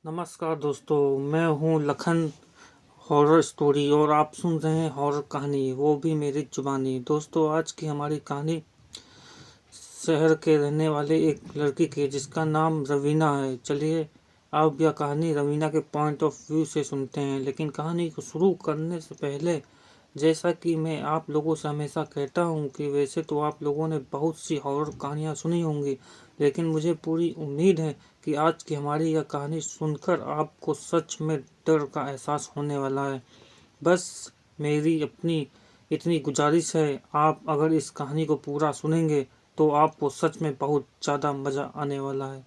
नमस्कार दोस्तों, मैं हूँ लखन हॉरर स्टोरी और आप सुन रहे हैं हॉरर कहानी, वो भी मेरी जुबानी। दोस्तों, आज की हमारी कहानी शहर के रहने वाले एक लड़की की है जिसका नाम रवीना है। चलिए आप यह कहानी रवीना के पॉइंट ऑफ व्यू से सुनते हैं। लेकिन कहानी को शुरू करने से पहले, जैसा कि मैं आप लोगों से हमेशा कहता हूं कि वैसे तो आप लोगों ने बहुत सी हॉरर कहानियां सुनी होंगी, लेकिन मुझे पूरी उम्मीद है कि आज की हमारी यह कहानी सुनकर आपको सच में डर का एहसास होने वाला है। बस मेरी अपनी इतनी गुजारिश है, आप अगर इस कहानी को पूरा सुनेंगे तो आपको सच में बहुत ज़्यादा मज़ा आने वाला है।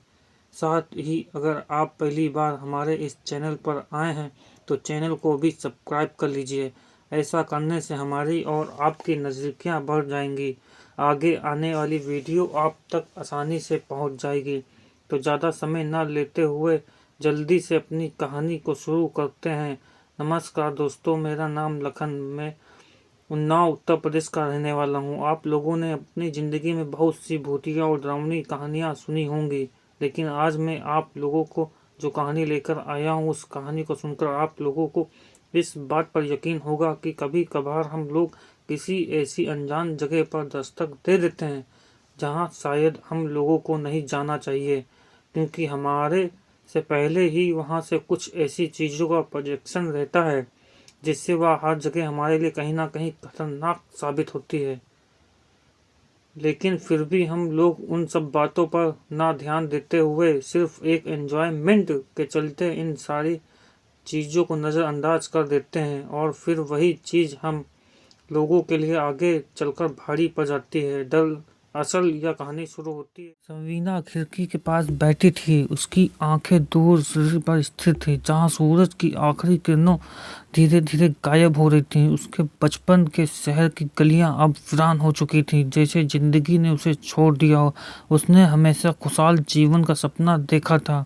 साथ ही अगर आप पहली बार हमारे इस चैनल पर आए हैं तो चैनल को भी सब्सक्राइब कर लीजिए। ऐसा करने से हमारी और आपकी नज़दीकियाँ बढ़ जाएंगी। आगे आने वाली वीडियो आप तक आसानी से पहुंच जाएगी। तो ज़्यादा समय न लेते हुए जल्दी से अपनी कहानी को शुरू करते हैं। नमस्कार दोस्तों, मेरा नाम लखन, मैं उन्नाव उत्तर प्रदेश का रहने वाला हूँ। आप लोगों ने अपनी ज़िंदगी में बहुत सी भूतिया और डरावनी कहानियाँ सुनी होंगी, लेकिन आज मैं आप लोगों को जो कहानी लेकर आया हूँ उस कहानी को सुनकर आप लोगों को इस बात पर यकीन होगा कि कभी कभार हम लोग किसी ऐसी अनजान जगह पर दस्तक दे देते हैं जहाँ शायद हम लोगों को नहीं जाना चाहिए, क्योंकि हमारे से पहले ही वहाँ से कुछ ऐसी चीज़ों का प्रोजेक्शन रहता है जिससे वह हर जगह हमारे लिए कहीं ना कहीं खतरनाक साबित होती है। लेकिन फिर भी हम लोग उन सब बातों पर ना ध्यान देते हुए सिर्फ एक एंजॉयमेंट के चलते इन सारी चीज़ों को नज़रअंदाज कर देते हैं, और फिर वही चीज़ हम लोगों के लिए आगे चलकर भारी पड़ जाती है। असल यह कहानी शुरू होती है। सवीना खिड़की के पास बैठी थी। उसकी आंखें दूर सिर पर स्थिर थी, जहां सूरज की आखिरी किरणों धीरे धीरे गायब हो रही थीं। उसके बचपन के शहर की गलियां अब वीरान हो चुकी थीं, जैसे जिंदगी ने उसे छोड़ दिया हो। उसने हमेशा खुशहाल जीवन का सपना देखा था,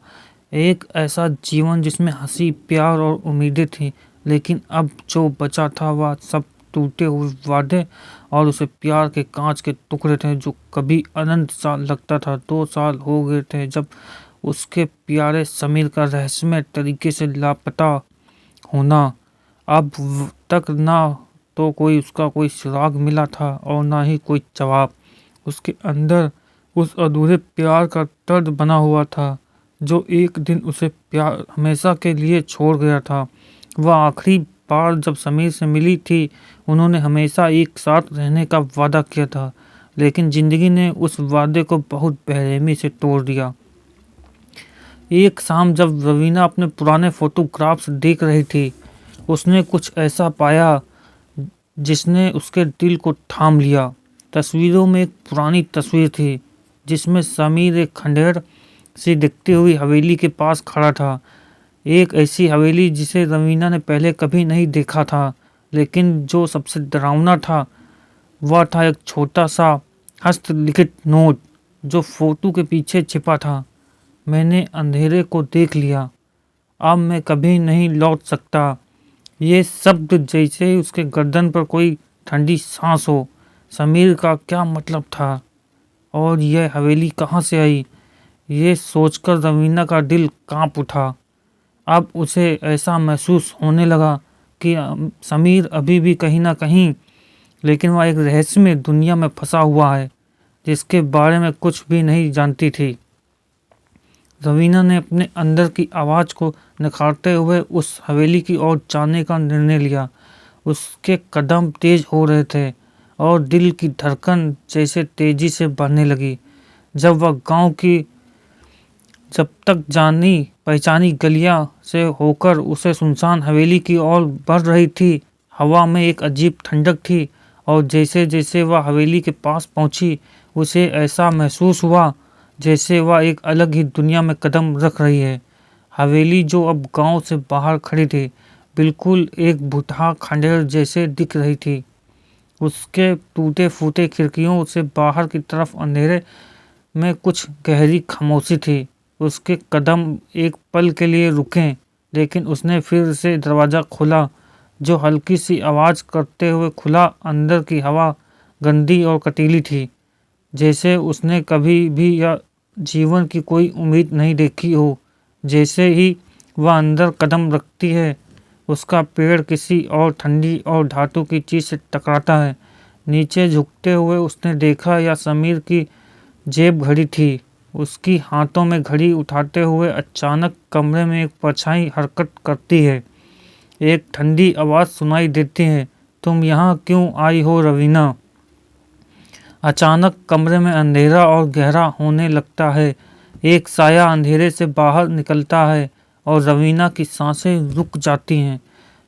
एक ऐसा जीवन जिसमें हंसी, प्यार और उम्मीदें थीं। लेकिन अब जो बचा था वह सब टूटे हुए वादे और उसे प्यार के कांच के टुकड़े थे जो कभी अनंत साल लगता था। 2 साल हो गए थे जब उसके प्यारे समीर का रहस्यमय तरीके से लापता होना। अब तक ना तो कोई उसका कोई सुराग मिला था और ना ही कोई जवाब। उसके अंदर उस अधूरे प्यार का दर्द बना हुआ था जो एक दिन उसे प्यार हमेशा के लिए छोड़ गया था। वह आखिरी बार जब समीर से मिली थी, उन्होंने हमेशा एक साथ रहने का वादा किया था, लेकिन जिंदगी ने उस वादे को बहुत बेरहमी से तोड़ दिया। एक शाम जब रवीना अपने पुराने फोटोग्राफ्स देख रही थी, उसने कुछ ऐसा पाया जिसने उसके दिल को थाम लिया। तस्वीरों में एक पुरानी तस्वीर थी जिसमें समीर एक खंडहर सी दिखती हुई हवेली के पास खड़ा था। एक ऐसी हवेली जिसे रवीना ने पहले कभी नहीं देखा था, लेकिन जो सबसे डरावना था वह था एक छोटा सा हस्तलिखित नोट जो फोटो के पीछे छिपा था। मैंने अंधेरे को देख लिया, अब मैं कभी नहीं लौट सकता। ये शब्द जैसे ही उसके गर्दन पर कोई ठंडी सांस हो। समीर का क्या मतलब था और यह हवेली कहाँ से आई? ये सोचकर रवीना का दिल कांप उठा। अब उसे ऐसा महसूस होने लगा कि समीर अभी भी कहीं ना कहीं, लेकिन वह एक रहस्यमय दुनिया में फंसा हुआ है जिसके बारे में कुछ भी नहीं जानती थी। रवीना ने अपने अंदर की आवाज़ को निखारते हुए उस हवेली की ओर जाने का निर्णय लिया। उसके कदम तेज हो रहे थे और दिल की धड़कन जैसे तेजी से बढ़ने लगी। जब वह गांव की जब तक जानी पहचानी गलियां से होकर उसे सुनसान हवेली की ओर बढ़ रही थी, हवा में एक अजीब ठंडक थी, और जैसे जैसे वह हवेली के पास पहुंची, उसे ऐसा महसूस हुआ जैसे वह एक अलग ही दुनिया में कदम रख रही है। हवेली जो अब गांव से बाहर खड़ी थी, बिल्कुल एक भुतहा खंडहर जैसे दिख रही थी। उसके टूटे फूटे खिड़कियों से बाहर की तरफ अंधेरे में कुछ गहरी खामोशी थी। उसके कदम एक पल के लिए रुके, लेकिन उसने फिर से दरवाज़ा खोला, जो हल्की सी आवाज़ करते हुए खुला। अंदर की हवा गंदी और कटीली थी, जैसे उसने कभी भी या जीवन की कोई उम्मीद नहीं देखी हो। जैसे ही वह अंदर कदम रखती है। उसका पैर किसी और ठंडी और धातु की चीज से टकराता है। नीचे झुकते हुए उसने देखा यह समीर की जेब घड़ी थी। उसकी हाथों में घड़ी उठाते हुए अचानक कमरे में एक परछाई हरकत करती है। एक ठंडी आवाज सुनाई देती है, तुम यहाँ क्यों आई हो रवीना? अचानक कमरे में अंधेरा और गहरा होने लगता है। एक साया अंधेरे से बाहर निकलता है और रवीना की सांसें रुक जाती हैं।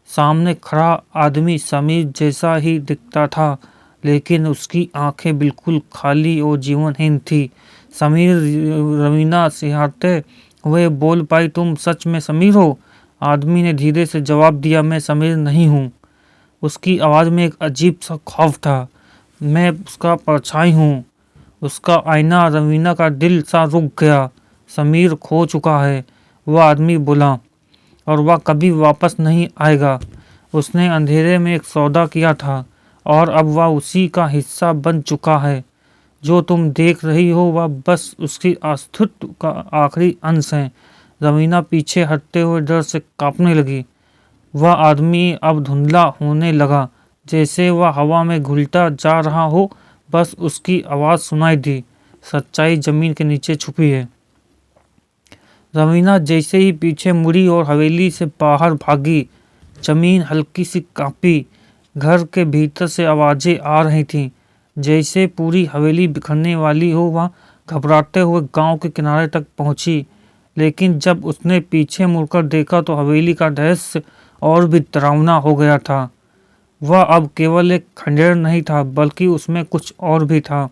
सामने खड़ा आदमी समीर जैसा ही दिखता था, लेकिन उसकी आंखें बिल्कुल खाली और जीवनहीन थी। समीर, रवीना सिहरते हुए बोल पाई, तुम सच में समीर हो? आदमी ने धीरे से जवाब दिया, मैं समीर नहीं हूँ। उसकी आवाज़ में एक अजीब सा खौफ था। मैं उसका परछाई हूँ। उसका आईना। रवीना का दिल सा रुक गया। समीर खो चुका है, वह आदमी बोला, और वह कभी वापस नहीं आएगा। उसने अंधेरे में एक सौदा किया था और अब वह उसी का हिस्सा बन चुका है। जो तुम देख रही हो वह बस उसकी अस्तित्व का आखिरी अंश है। रवीना पीछे हटते हुए डर से कांपने लगी। वह आदमी अब धुंधला होने लगा, जैसे वह हवा में घुलता जा रहा हो। बस उसकी आवाज़ सुनाई दी, सच्चाई जमीन के नीचे छुपी है। रवीना जैसे ही पीछे मुड़ी और हवेली से बाहर भागी, जमीन हल्की सी कांपी। घर के भीतर से आवाजें आ रही थीं, जैसे पूरी हवेली बिखरने वाली हो। वह घबराते हुए गांव के किनारे तक पहुंची, लेकिन जब उसने पीछे मुड़कर देखा तो हवेली का दृश्य और भी डरावना हो गया था। वह अब केवल एक खंडहर नहीं था, बल्कि उसमें कुछ और भी था।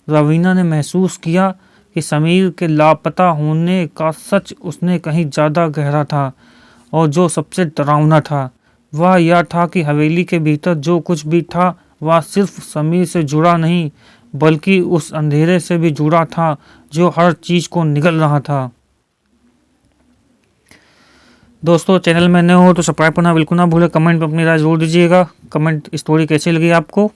रवीना ने महसूस किया कि समीर के लापता होने का सच उसने कहीं ज़्यादा गहरा था, और जो सबसे डरावना था वह यह था कि हवेली के भीतर जो कुछ भी था वह सिर्फ समीर से जुड़ा नहीं, बल्कि उस अंधेरे से भी जुड़ा था जो हर चीज को निगल रहा था। दोस्तों, चैनल में नए हो तो सब्सक्राइब करना बिल्कुल ना भूलें। कमेंट में अपनी राय जरूर दीजिएगा। कमेंट स्टोरी कैसी लगी आपको?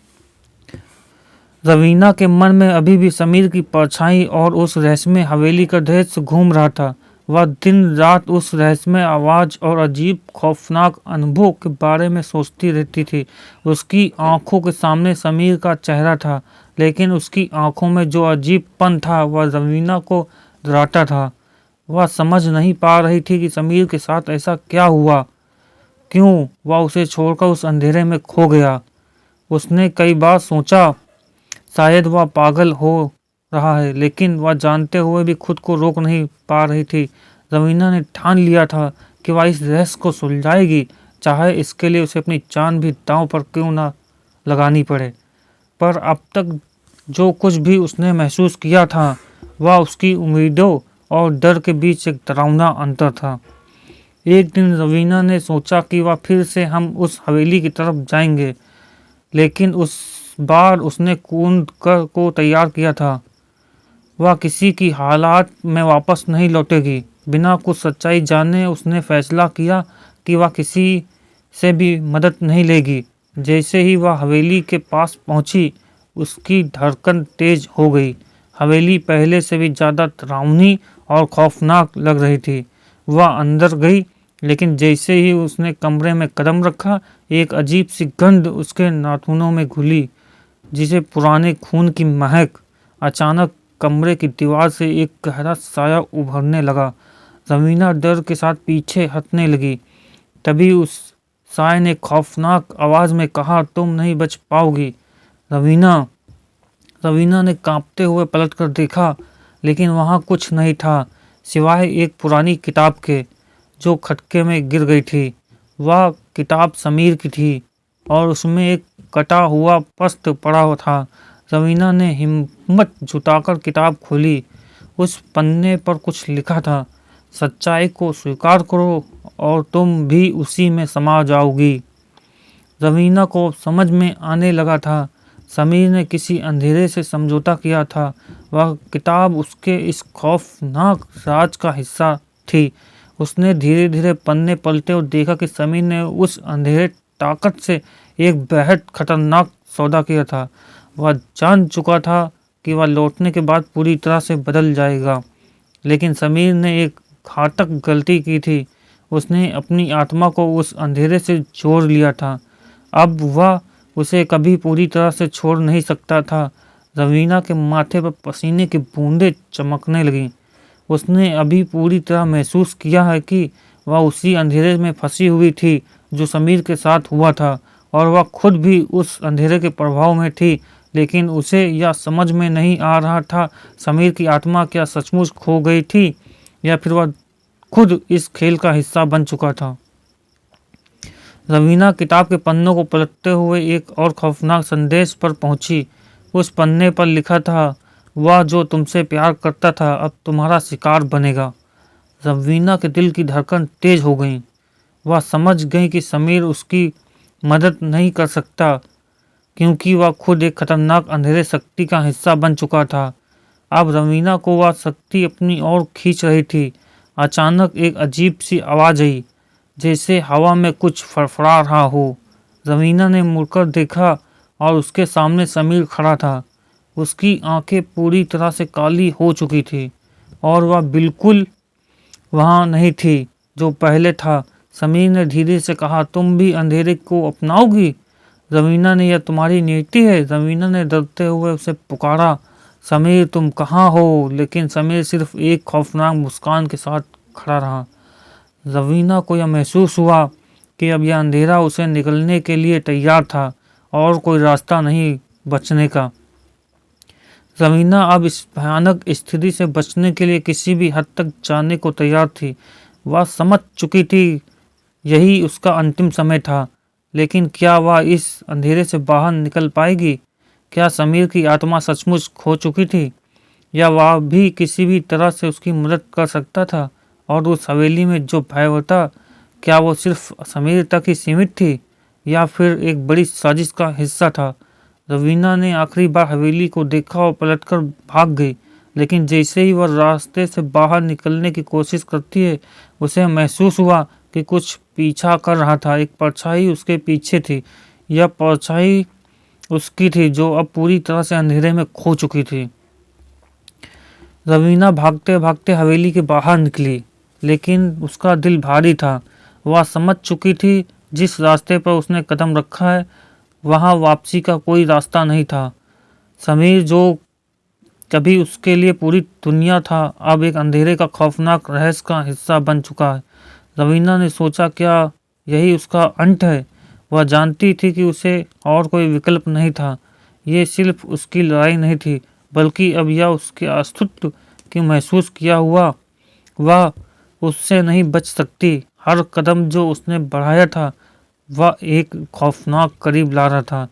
रवीना के मन में अभी भी समीर की परछाई और उस रहस्यमय हवेली का दृश्य घूम रहा था। वह दिन रात उस रहस्यमय आवाज और अजीब खौफनाक अनुभव के बारे में सोचती रहती थी। उसकी आंखों के सामने समीर का चेहरा था, लेकिन उसकी आंखों में जो अजीबपन था वह रवीना को डराता था। वह समझ नहीं पा रही थी कि समीर के साथ ऐसा क्या हुआ, क्यों वह उसे छोड़कर उस अंधेरे में खो गया। उसने कई बार सोचा, शायद वह पागल हो रहा है, लेकिन वह जानते हुए भी खुद को रोक नहीं पा रही थी। रवीना ने ठान लिया था कि वह इस रहस्य को सुलझाएगी, चाहे इसके लिए उसे अपनी जान भी दांव पर क्यों ना लगानी पड़े। पर अब तक जो कुछ भी उसने महसूस किया था वह उसकी उम्मीदों और डर के बीच एक डरावना अंतर था। एक दिन रवीना ने सोचा कि वह फिर से हम उस हवेली की तरफ जाएंगे, लेकिन उस बार उसने कूद कर को तैयार किया था। वह किसी की हालात में वापस नहीं लौटेगी। बिना कुछ सच्चाई जाने उसने फैसला किया कि वह किसी से भी मदद नहीं लेगी। जैसे ही वह हवेली के पास पहुंची, उसकी धड़कन तेज हो गई। हवेली पहले से भी ज़्यादा डरावनी और खौफनाक लग रही थी। वह अंदर गई, लेकिन जैसे ही उसने कमरे में कदम रखा, एक अजीब सी गंध उसके नाखूनों में घुली, जिसे पुराने खून की महक। अचानक कमरे की दीवार से एक गहरा साया उभरने लगा। रवीना डर के साथ पीछे हटने लगी। तभी उस साय ने खौफनाक आवाज में कहा, तुम नहीं बच पाओगी रवीना। रवीना ने कांपते हुए पलटकर देखा, लेकिन वहां कुछ नहीं था सिवाय एक पुरानी किताब के, जो खटके में गिर गई थी। वह किताब समीर की थी और उसमें एक कटा हुआ पत्र पड़ा था। रवीना ने हिम्मत जुटाकर किताब खोली। उस पन्ने पर कुछ लिखा था, सच्चाई को स्वीकार करो और तुम भी उसी में समा जाओगी। रवीना को समझ में आने लगा था, समीर ने किसी अंधेरे से समझौता किया था। वह किताब उसके इस खौफनाक राज का हिस्सा थी। उसने धीरे धीरे पन्ने पलटे और देखा कि समीर ने उस अंधेरे ताकत से एक बेहद खतरनाक सौदा किया था। वह जान चुका था कि वह लौटने के बाद पूरी तरह से बदल जाएगा, लेकिन समीर ने एक घातक गलती की थी। उसने अपनी आत्मा को उस अंधेरे से जोड़ लिया था। अब वह उसे कभी पूरी तरह से छोड़ नहीं सकता था। रवीना के माथे पर पसीने की बूंदें चमकने लगीं। उसने अभी पूरी तरह महसूस किया है कि वह उसी अंधेरे में फंसी हुई थी जो समीर के साथ हुआ था, और वह खुद भी उस अंधेरे के प्रभाव में थी। लेकिन उसे यह समझ में नहीं आ रहा था, समीर की आत्मा क्या सचमुच खो गई थी या फिर वह खुद इस खेल का हिस्सा बन चुका था। रवीना किताब के पन्नों को पलटते हुए एक और खौफनाक संदेश पर पहुंची। उस पन्ने पर लिखा था, वह जो तुमसे प्यार करता था अब तुम्हारा शिकार बनेगा। रवीना के दिल की धड़कन तेज हो गई। वह समझ गई कि समीर उसकी मदद नहीं कर सकता, क्योंकि वह खुद एक खतरनाक अंधेरे शक्ति का हिस्सा बन चुका था। अब रवीना को वह शक्ति अपनी ओर खींच रही थी। अचानक एक अजीब सी आवाज़ आई, जैसे हवा में कुछ फड़फड़ा रहा हो। रवीना ने मुड़कर देखा और उसके सामने समीर खड़ा था। उसकी आंखें पूरी तरह से काली हो चुकी थी और वह बिल्कुल वहाँ नहीं थी जो पहले था। समीर ने धीरे से कहा, तुम भी अंधेरे को अपनाओगी? रवीना ने, यह तुम्हारी नीति है? रवीना ने डरते हुए उसे पुकारा, समीर तुम कहाँ हो? लेकिन समीर सिर्फ एक खौफनाक मुस्कान के साथ खड़ा रहा। रवीना को यह महसूस हुआ कि अब यह अंधेरा उसे निकलने के लिए तैयार था और कोई रास्ता नहीं बचने का। रवीना अब इस भयानक स्थिति से बचने के लिए किसी भी हद तक जाने को तैयार थी। वह समझ चुकी थी यही उसका अंतिम समय था। लेकिन क्या वह इस अंधेरे से बाहर निकल पाएगी? क्या समीर की आत्मा सचमुच खो चुकी थी, या वह भी किसी भी तरह से उसकी मदद कर सकता था? और उस हवेली में जो भय था, क्या वो सिर्फ समीर तक ही सीमित थी या फिर एक बड़ी साजिश का हिस्सा था? रवीना ने आखिरी बार हवेली को देखा और पलटकर भाग गई। लेकिन जैसे ही वह रास्ते से बाहर निकलने की कोशिश करती है, उसे महसूस हुआ कि कुछ पीछा कर रहा था। एक परछाई उसके पीछे थी। यह परछाई उसकी थी जो अब पूरी तरह से अंधेरे में खो चुकी थी। रवीना भागते भागते हवेली के बाहर निकली, लेकिन उसका दिल भारी था। वह समझ चुकी थी जिस रास्ते पर उसने कदम रखा है वहां वापसी का कोई रास्ता नहीं था। समीर जो कभी उसके लिए पूरी दुनिया था, अब एक अंधेरे का खौफनाक रहस्य का हिस्सा बन चुका है। रवीना ने सोचा, क्या यही उसका अंत है? वह जानती थी कि उसे और कोई विकल्प नहीं था। ये सिर्फ उसकी लड़ाई नहीं थी, बल्कि अब यह उसके अस्तित्व की महसूस किया हुआ। वह उससे नहीं बच सकती। हर कदम जो उसने बढ़ाया था वह एक खौफनाक करीब ला रहा था।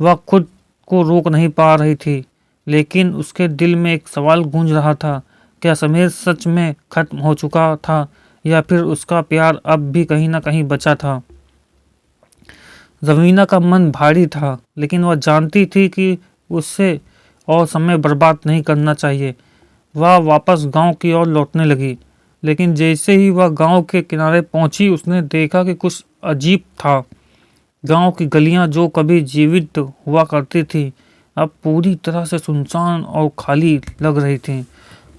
वह खुद को रोक नहीं पा रही थी, लेकिन उसके दिल में एक सवाल गूंज रहा था, क्या समीर सच में खत्म हो चुका था या फिर उसका प्यार अब भी कहीं ना कहीं बचा था? रवीना का मन भारी था, लेकिन वह जानती थी कि उससे और समय बर्बाद नहीं करना चाहिए। वह वापस गांव की ओर लौटने लगी, लेकिन जैसे ही वह गांव के किनारे पहुंची, उसने देखा कि कुछ अजीब था। गांव की गलियां जो कभी जीवित हुआ करती थी, अब पूरी तरह से सुनसान और खाली लग रही थीं।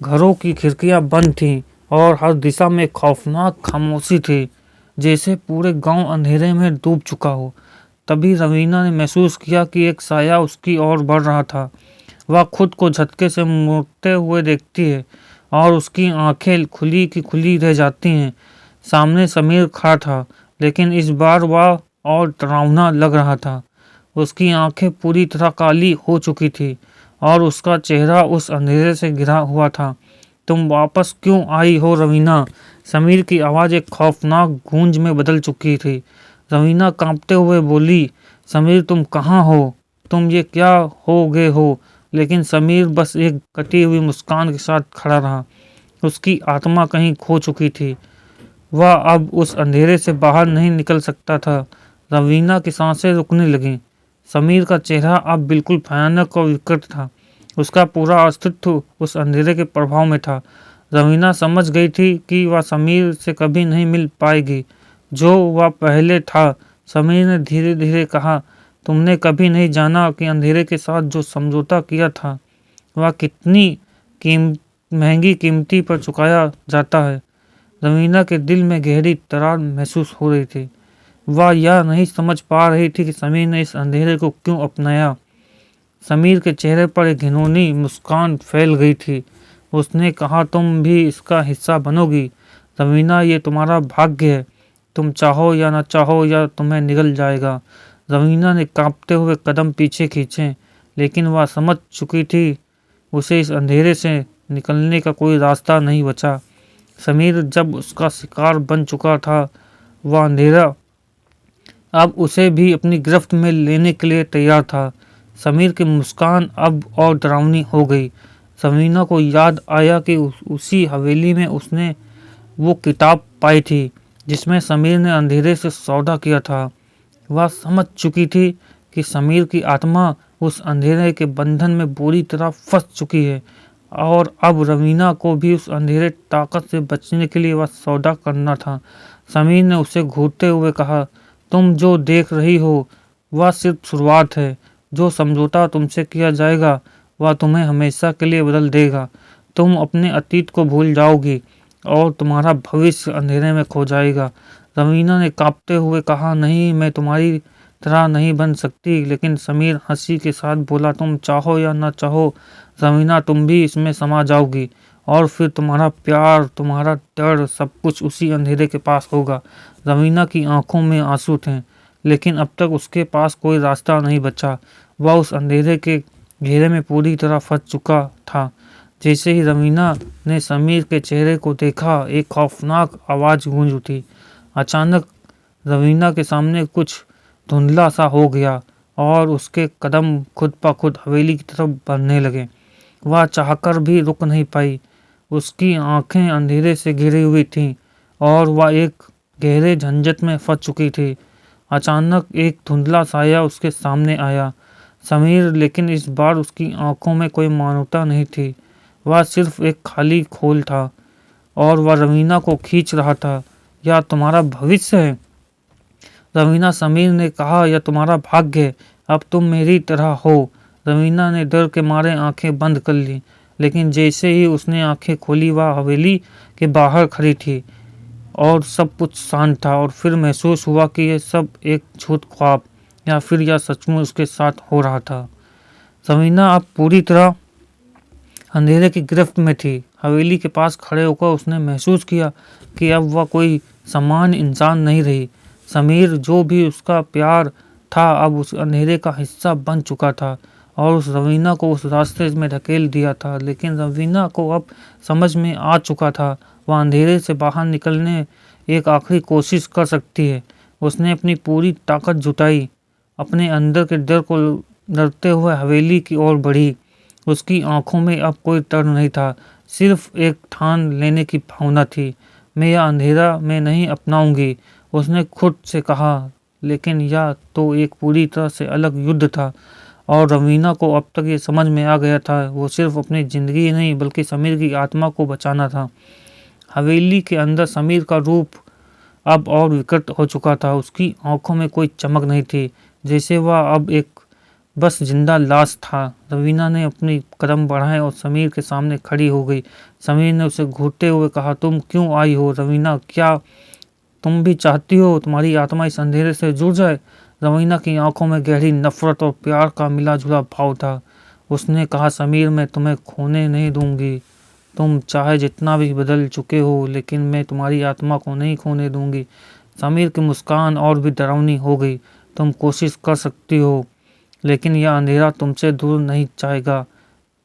घरों की खिड़कियां बंद थीं और हर दिशा में खौफनाक खामोशी थी, जैसे पूरे गांव अंधेरे में डूब चुका हो। तभी रवीना ने महसूस किया कि एक साया उसकी ओर बढ़ रहा था। वह खुद को झटके से मुड़ते हुए देखती है और उसकी आंखें खुली की खुली रह जाती हैं। सामने समीर खड़ा था, लेकिन इस बार वह और डरावना लग रहा था। उसकी आंखें पूरी तरह काली हो चुकी थी और उसका चेहरा उस अंधेरे से घिरा हुआ था। तुम वापस क्यों आई हो रवीना? समीर की आवाज़ एक खौफनाक गूंज में बदल चुकी थी। रवीना कांपते हुए बोली, समीर तुम कहाँ हो? तुम ये क्या हो गए हो? लेकिन समीर बस एक कटी हुई मुस्कान के साथ खड़ा रहा। उसकी आत्मा कहीं खो चुकी थी। वह अब उस अंधेरे से बाहर नहीं निकल सकता था। रवीना की सांसें रुकने लगीं। समीर का चेहरा अब बिल्कुल भयानक और विकृत था। उसका पूरा अस्तित्व उस अंधेरे के प्रभाव में था। रवीना समझ गई थी कि वह समीर से कभी नहीं मिल पाएगी जो वह पहले था। समीर ने धीरे धीरे कहा, तुमने कभी नहीं जाना कि अंधेरे के साथ जो समझौता किया था वह कितनी महंगी कीमती पर चुकाया जाता है। रवीना के दिल में गहरी दरार महसूस हो रही थी। वह यह नहीं समझ पा रही थी कि समीर ने इस अंधेरे को क्यों अपनाया। समीर के चेहरे पर एक घिनौनी मुस्कान फैल गई थी। उसने कहा, तुम भी इसका हिस्सा बनोगी रवीना, ये तुम्हारा भाग्य है। तुम चाहो या न चाहो या तुम्हें निगल जाएगा। रवीना ने कांपते हुए कदम पीछे खींचे, लेकिन वह समझ चुकी थी उसे इस अंधेरे से निकलने का कोई रास्ता नहीं बचा। समीर जब उसका शिकार बन चुका था, वह अंधेरा अब उसे भी अपनी गिरफ्त में लेने के लिए तैयार था। समीर की मुस्कान अब और डरावनी हो गई। समीना को याद आया कि उसी हवेली में उसने वो किताब पाई थी जिसमें समीर ने अंधेरे से सौदा किया था। वह समझ चुकी थी कि समीर की आत्मा उस अंधेरे के बंधन में बुरी तरह फंस चुकी है और अब रवीना को भी उस अंधेरे ताकत से बचने के लिए वह सौदा करना था। समीर ने उसे घूरते हुए कहा, तुम जो देख रही हो वह सिर्फ शुरुआत है। जो समझौता तुमसे किया जाएगा वह तुम्हें हमेशा के लिए बदल देगा। तुम अपने अतीत को भूल जाओगी और तुम्हारा भविष्य अंधेरे में खो जाएगा। रवीना ने कांपते हुए कहा, नहीं, मैं तुम्हारी तरह नहीं बन सकती। लेकिन समीर हंसी के साथ बोला, तुम चाहो या ना चाहो रवीना, तुम भी इसमें समा जाओगी और फिर तुम्हारा प्यार, तुम्हारा डर, सब कुछ उसी अंधेरे के पास होगा। रवीना की आंखों में आंसू थे, लेकिन अब तक उसके पास कोई रास्ता नहीं बचा। वह उस अंधेरे के घेरे में पूरी तरह फंस चुका था। जैसे ही रवीना ने समीर के चेहरे को देखा, एक खौफनाक आवाज गूंज उठी। अचानक रवीना के सामने कुछ धुंधला सा हो गया और उसके कदम खुद ब खुद हवेली की तरफ बढ़ने लगे। वह चाहकर भी रुक नहीं पाई। उसकी आंखें अंधेरे से घिरी हुई थीं और वह एक गहरे झंझट में फंस चुकी थी। अचानक एक धुंधला साया उसके सामने आया, समीर, लेकिन इस बार उसकी आंखों में कोई मानवता नहीं थी। वह सिर्फ एक खाली खोल था और वह रवीना को खींच रहा था। यह तुम्हारा भविष्य है रवीना, समीर ने कहा, यह तुम्हारा भाग्य है। अब तुम मेरी तरह हो। रवीना ने डर के मारे आंखें बंद कर ली, लेकिन जैसे ही उसने आंखें खोली वह हवेली के बाहर खड़ी थी और सब कुछ शांत था। और फिर महसूस हुआ कि यह सब एक झूठ ख्वाब या फिर यह सचमुच उसके साथ हो रहा था। रवीना अब पूरी तरह अंधेरे की गिरफ्त में थी। हवेली के पास खड़े होकर उसने महसूस किया कि अब वह कोई सामान्य इंसान नहीं रही। समीर, जो भी उसका प्यार था, अब उस अंधेरे का हिस्सा बन चुका था और उस रवीना को उस रास्ते में धकेल दिया था। लेकिन रवीना को अब समझ में आ चुका था वह अंधेरे से बाहर निकलने एक आखिरी कोशिश कर सकती है। उसने अपनी पूरी ताकत जुटाई, अपने अंदर के डर को डरते हुए हवेली की ओर बढ़ी। उसकी आंखों में अब कोई डर नहीं था, सिर्फ एक ठान लेने की भावना थी। मैं यह अंधेरा मैं नहीं अपनाऊंगी, उसने खुद से कहा। लेकिन यह तो एक पूरी तरह से अलग युद्ध था और रवीना को अब तक ये समझ में आ गया था, वो सिर्फ अपनी जिंदगी ही नहीं बल्कि समीर की आत्मा को बचाना था। हवेली के अंदर समीर का रूप अब और विकृत हो चुका था। उसकी आंखों में कोई चमक नहीं थी, जैसे वह अब एक बस जिंदा लाश था। रवीना ने अपनी कदम बढ़ाए और समीर के सामने खड़ी हो गई। समीर ने उसे घूरते हुए कहा, तुम क्यों आई हो रवीना? क्या तुम भी चाहती हो तुम्हारी आत्मा इस अंधेरे से जुड़ जाए? रवीना की आंखों में गहरी नफरत और प्यार का मिला जुला भाव था। उसने कहा, समीर, मैं तुम्हें खोने नहीं दूंगी। तुम चाहे जितना भी बदल चुके हो, लेकिन मैं तुम्हारी आत्मा को नहीं खोने दूंगी। समीर की मुस्कान और भी डरावनी हो गई। तुम कोशिश कर सकती हो, लेकिन यह अंधेरा तुमसे दूर नहीं जाएगा,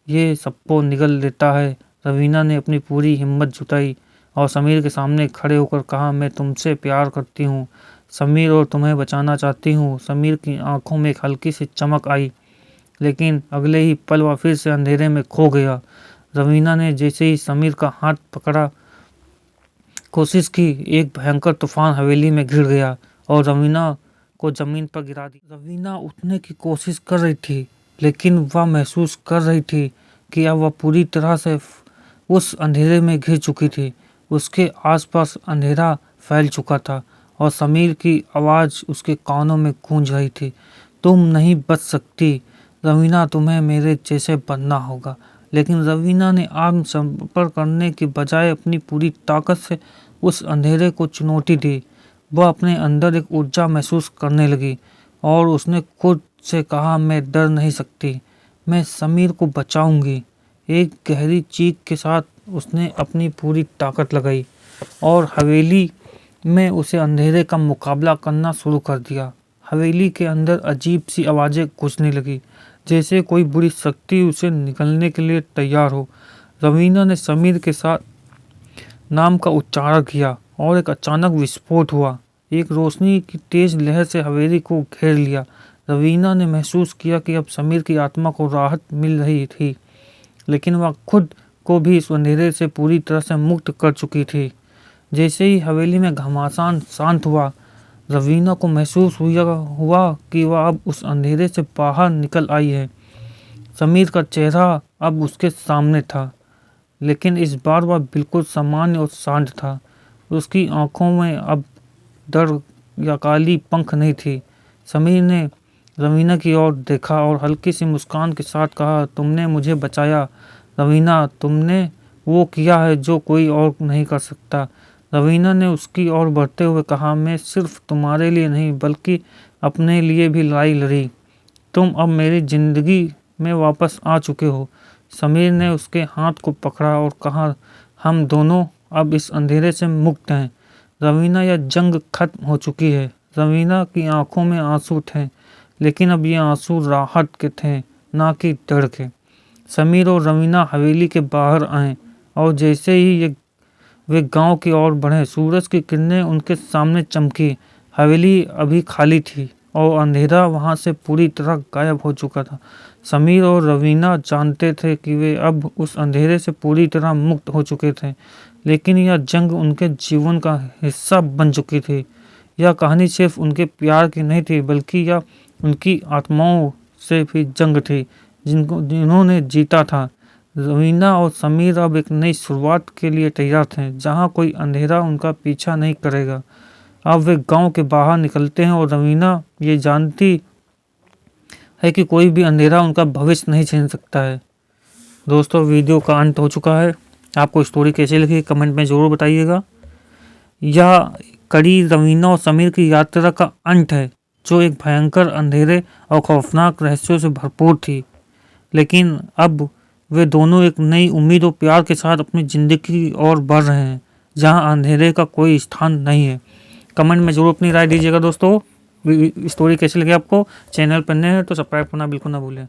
ये सबको निगल लेता है। रवीना ने अपनी पूरी हिम्मत जुटाई और समीर के सामने खड़े होकर कहा, मैं तुमसे प्यार करती हूँ समीर, और तुम्हें बचाना चाहती हूँ। समीर की आंखों में एक हल्की सी चमक आई, लेकिन अगले ही पल वह फिर से अंधेरे में खो गया। रवीना ने जैसे ही समीर का हाथ पकड़ा कोशिश की, एक भयंकर तूफान हवेली में घिर गया और रवीना को जमीन पर गिरा दी। रवीना उठने की कोशिश कर रही थी, लेकिन वह महसूस कर रही थी कि अब वह पूरी तरह से उस अंधेरे में घिर चुकी थी। उसके आसपास अंधेरा फैल चुका था और समीर की आवाज़ उसके कानों में गूंज रही थी, तुम नहीं बच सकती रवीना, तुम्हें मेरे जैसे बनना होगा। लेकिन रवीना ने आत्मसमर्पण करने के बजाय अपनी पूरी ताकत से उस अंधेरे को चुनौती दी। वह अपने अंदर एक ऊर्जा महसूस करने लगी और उसने खुद से कहा, मैं डर नहीं सकती, मैं समीर को बचाऊंगी। एक गहरी चीख के साथ उसने अपनी पूरी ताकत लगाई और हवेली में उसे अंधेरे का मुकाबला करना शुरू कर दिया। हवेली के अंदर अजीब सी आवाज़ें गूंजने लगी, जैसे कोई बुरी शक्ति उसे निकलने के लिए तैयार हो। रवीना ने समीर के साथ नाम का उच्चारण किया और एक अचानक विस्फोट हुआ। एक रोशनी की तेज लहर से हवेली को घेर लिया। रवीना ने महसूस किया कि अब समीर की आत्मा को राहत मिल रही थी, लेकिन वह खुद को भी इस अंधेरे से पूरी तरह से मुक्त कर चुकी थी। जैसे ही हवेली में घमासान शांत हुआ, रवीना को महसूस हुआ कि वह अब उस अंधेरे से बाहर निकल आई है। समीर का चेहरा अब उसके सामने था, लेकिन इस बार वह बिल्कुल सामान्य और शांत था। उसकी आंखों में अब डर या काली पंख नहीं थी। समीर ने रवीना की ओर देखा और हल्की सी मुस्कान के साथ कहा, तुमने मुझे बचाया रवीना, तुमने वो किया है जो कोई और नहीं कर सकता। रवीना ने उसकी ओर बढ़ते हुए कहा, मैं सिर्फ तुम्हारे लिए नहीं बल्कि अपने लिए भी लड़ाई लड़ी। तुम अब मेरी जिंदगी में वापस आ चुके हो। समीर ने उसके हाथ को पकड़ा और कहा, हम दोनों अब इस अंधेरे से मुक्त हैं। रवीना, यह जंग खत्म हो चुकी है। रवीना की आंखों में आंसू थे, लेकिन अब ये आंसू राहत के थे, ना कि डर के। समीर और रवीना हवेली के बाहर आए और जैसे ही वे गांव की ओर बढ़े, सूरज की किरणें उनके सामने चमकी। हवेली अभी खाली थी और अंधेरा वहां से पूरी तरह गायब हो चुका था। समीर और रवीना जानते थे कि वे अब उस अंधेरे से पूरी तरह मुक्त हो चुके थे, लेकिन यह जंग उनके जीवन का हिस्सा बन चुकी थी। यह कहानी सिर्फ उनके प्यार की नहीं थी, बल्कि यह उनकी आत्माओं से भी जंग थी जिन्होंने जीता था। रवीना और समीर अब एक नई शुरुआत के लिए तैयार थे, जहां कोई अंधेरा उनका पीछा नहीं करेगा। अब वे गांव के बाहर निकलते हैं और रवीना ये जानती है कि कोई भी अंधेरा उनका भविष्य नहीं छीन सकता है। दोस्तों, वीडियो का अंत हो चुका है। आपको स्टोरी कैसी लगी कमेंट में ज़रूर बताइएगा। यह कड़ी रवीना और समीर की यात्रा का अंत है, जो एक भयंकर अंधेरे और खौफनाक रहस्यों से भरपूर थी। लेकिन अब वे दोनों एक नई उम्मीद और प्यार के साथ अपनी ज़िंदगी की ओर बढ़ रहे हैं, जहां अंधेरे का कोई स्थान नहीं है। कमेंट में ज़रूर अपनी राय दीजिएगा। दोस्तों, स्टोरी कैसी लगी आपको। चैनल पर नए हैं तो सब्सक्राइब करना बिल्कुल ना भूलें।